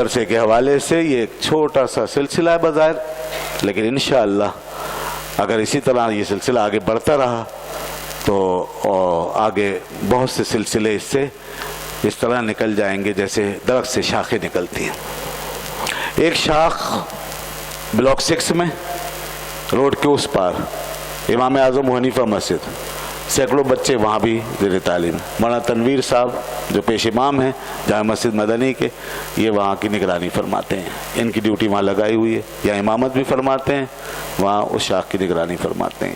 عرصے کے حوالے سے یہ ایک چھوٹا سا سلسلہ ہے بظاہر، لیکن انشاءاللہ اگر اسی طرح یہ سلسلہ آگے بڑھتا رہا تو آگے بہت سے سلسلے اس سے اس طرح نکل جائیں گے جیسے درخت سے شاخیں نکلتی ہیں۔ ایک شاخ بلاک 6 میں روڈ کے اس پار امام اعظم حنیفہ مسجد، سینکڑوں بچے وہاں بھی زیر تعلیم۔ مولانا تنویر صاحب جو پیش امام ہیں جامع مسجد مدنی کے، یہ وہاں کی نگرانی فرماتے ہیں، ان کی ڈیوٹی وہاں لگائی ہوئی ہے، یا امامت بھی فرماتے ہیں، وہاں اس شاخ کی نگرانی فرماتے ہیں،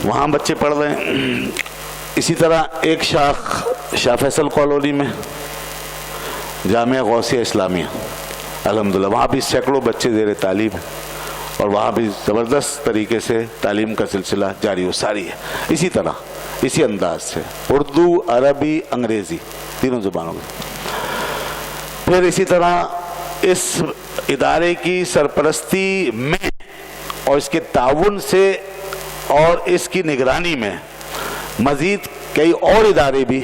وہاں بچے پڑھ رہے ہیں۔ اسی طرح ایک شاخ شاہ فیصل کالونی میں جامعہ غوثیہ اسلامیہ، الحمدللہ وہاں بھی سینکڑوں بچے زیر تعلیم ہیں، اور وہاں بھی زبردست طریقے سے تعلیم کا سلسلہ جاری و ساری ہے۔ اسی طرح اسی انداز سے اردو، عربی، انگریزی تینوں زبانوں میں۔ پھر اسی طرح اس ادارے کی سرپرستی میں اور اس کے تعاون سے اور اس کی نگرانی میں مزید کئی اور ادارے بھی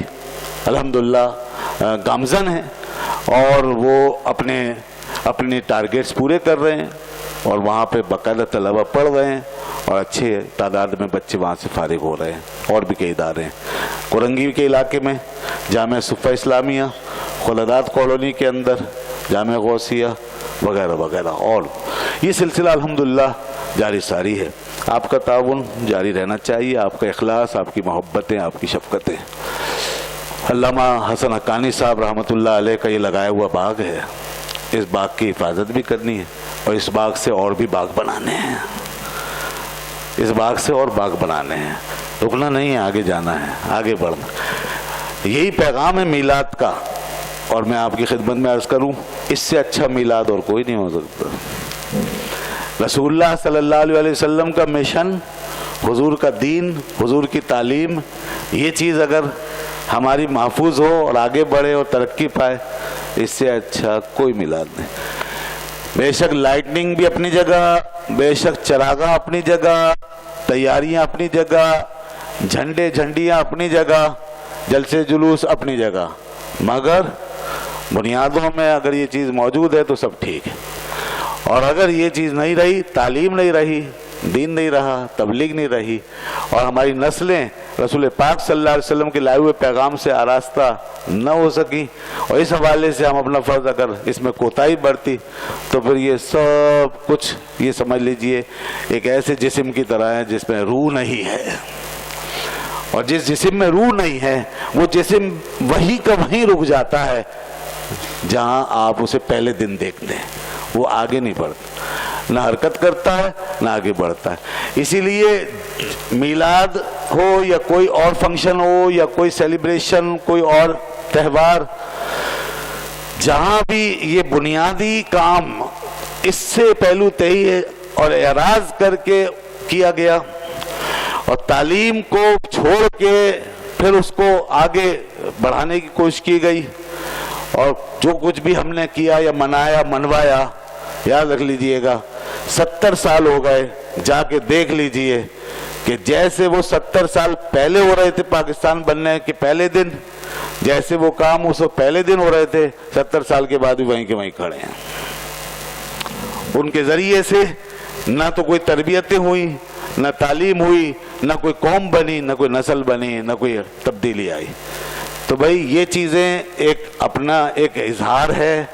الحمدللہ گامزن ہیں، اور وہ اپنے ٹارگیٹس پورے کر رہے ہیں، اور وہاں پہ باقاعدہ طلبہ پڑھ رہے ہیں، اور اچھے تعداد میں بچے وہاں سے فارغ ہو رہے ہیں۔ اور بھی کئی ادارے ہیں کورنگی کے علاقے میں جامعہ صفہ اسلامیہ، خلدات کالونی کے اندر جامعہ غوثیہ وغیرہ وغیرہ، اور یہ سلسلہ الحمدللہ جاری ساری ہے۔ آپ کا تعاون جاری رہنا چاہیے، آپ کا اخلاص، آپ کی محبتیں، آپ کی شفقتیں۔ علامہ حسن حقانی صاحب رحمۃ اللہ علیہ کا یہ لگایا ہوا باغ ہے، اس باغ کی حفاظت بھی کرنی ہے، اور اس باغ سے اور بھی باغ بنانے ہیں، اس باغ سے اور باغ بنانے ہیں، رکنا نہیں ہے، آگے جانا ہے، آگے بڑھنا۔ یہی پیغام ہے میلاد کا، اور میں آپ کی خدمت میں عرض کروں اس سے اچھا میلاد اور کوئی نہیں ہو سکتا۔ رسول اللہ صلی اللہ علیہ وسلم کا مشن، حضور کا دین، حضور کی تعلیم، یہ چیز اگر ہماری محفوظ ہو اور آگے بڑھے اور ترقی پائے، اس سے اچھا کوئی میلاد نہیں۔ بے شک لائٹننگ بھی اپنی جگہ، بے شک چراغاں اپنی جگہ، تیاریاں اپنی جگہ، جھنڈیاں اپنی جگہ، جلسے جلوس اپنی جگہ، مگر بنیادوں میں اگر یہ چیز موجود ہے تو سب ٹھیک ہے۔ اور اگر یہ چیز نہیں رہی، تعلیم نہیں رہی، دین نہیں رہا، تبلیغ نہیں رہی، اور ہماری نسلیں رسول پاک صلی اللہ علیہ وسلم کے لائے ہوئے پیغام سے آراستہ نہ ہو سکی، اور اس حوالے سے ہم اپنا فرض اگر اس میں کوتاہی برتی، تو پھر یہ سب کچھ یہ سمجھ لیجئے ایک ایسے جسم کی طرح ہے جس میں روح نہیں ہے، اور جس جسم میں روح نہیں ہے وہ جسم وہی کا وہیں رک جاتا ہے جہاں آپ اسے پہلے دن دیکھ دیں، وہ آگے نہیں بڑھتا، نہ حرکت کرتا ہے نہ آگے بڑھتا ہے۔ اسی لیے میلاد ہو یا کوئی اور فنکشن ہو یا کوئی سیلیبریشن، کوئی اور تہوار، جہاں بھی یہ بنیادی کام اس سے پہلو تہی اور اعراض کر کے کیا گیا، اور تعلیم کو چھوڑ کے پھر اس کو آگے بڑھانے کی کوشش کی گئی، اور جو کچھ بھی ہم نے کیا یا منایا منوایا، یاد رکھ لیجئے گا 70 سال ہو گئے، جا کے دیکھ لیجئے کہ جیسے وہ 70 سال پہلے ہو رہے تھے پاکستان بننے کے پہلے دن، جیسے وہ کام اس پہلے دن ہو رہے تھے، 70 سال کے بعد بھی وہیں کے وہیں کھڑے ہیں۔ ان کے ذریعے سے نہ تو کوئی تربیتیں ہوئی، نہ تعلیم ہوئی، نہ کوئی قوم بنی، نہ کوئی نسل بنی، نہ کوئی تبدیلی آئی۔ تو بھائی یہ چیزیں ایک اپنا ایک اظہار ہے،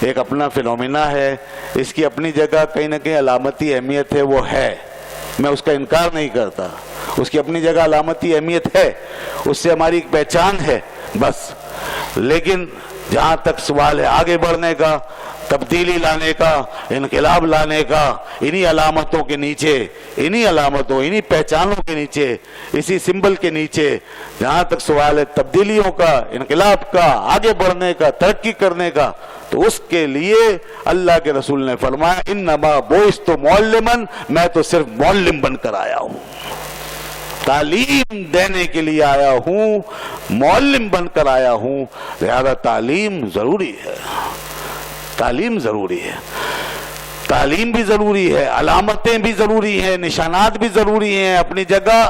ایک اپنا فینومینا ہے، اس کی اپنی جگہ کہیں نہ کہیں علامتی اہمیت ہے، وہ ہے، میں اس کا انکار نہیں کرتا، اس کی اپنی جگہ علامتی اہمیت ہے، اس سے ہماری ایک پہچان ہے بس۔ لیکن جہاں تک سوال ہے آگے بڑھنے کا، تبدیلی لانے کا، انقلاب لانے کا، انہی علامتوں کے نیچے، انہی علامتوں، انہی پہچانوں کے نیچے، اسی سمبل کے نیچے جہاں تک سوال ہے تبدیلیوں کا، انقلاب کا، آگے بڑھنے کا، ترقی کرنے کا، تو اس کے لیے اللہ کے رسول نے فرمایا انما بعثت معلما، میں تو صرف معلم بن کر آیا ہوں، تعلیم دینے کے لیے آیا ہوں، معلم بن کر آیا ہوں، لہذا تعلیم ضروری ہے، تعلیم ضروری ہے، تعلیم بھی ضروری ہے، علامتیں بھی ضروری ہیں، نشانات بھی ضروری ہیں اپنی جگہ،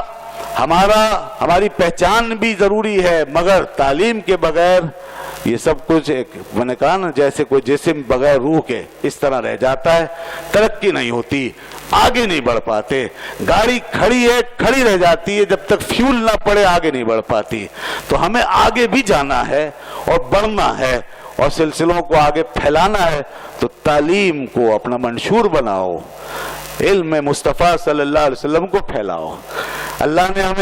ہماری پہچان بھی ضروری ہے، مگر تعلیم کے بغیر یہ سب کچھ ایک میں نے کہا نا جیسے کوئی جسم بغیر روح کے اس طرح رہ جاتا ہے، ترقی نہیں ہوتی، آگے نہیں بڑھ پاتے. گاڑی کھڑی ہے، کھڑی رہ جاتی ہے، جب تک فیول نہ پڑے آگے نہیں بڑھ پاتی. تو ہمیں آگے بھی جانا ہے اور بڑھنا ہے اور سلسلوں کو آگے پھیلانا ہے. تو تعلیم کو اپنا منشور بناؤ، علم مصطفیٰ صلی اللہ علیہ وسلم کو پھیلاؤ. اللہ نے ہمیں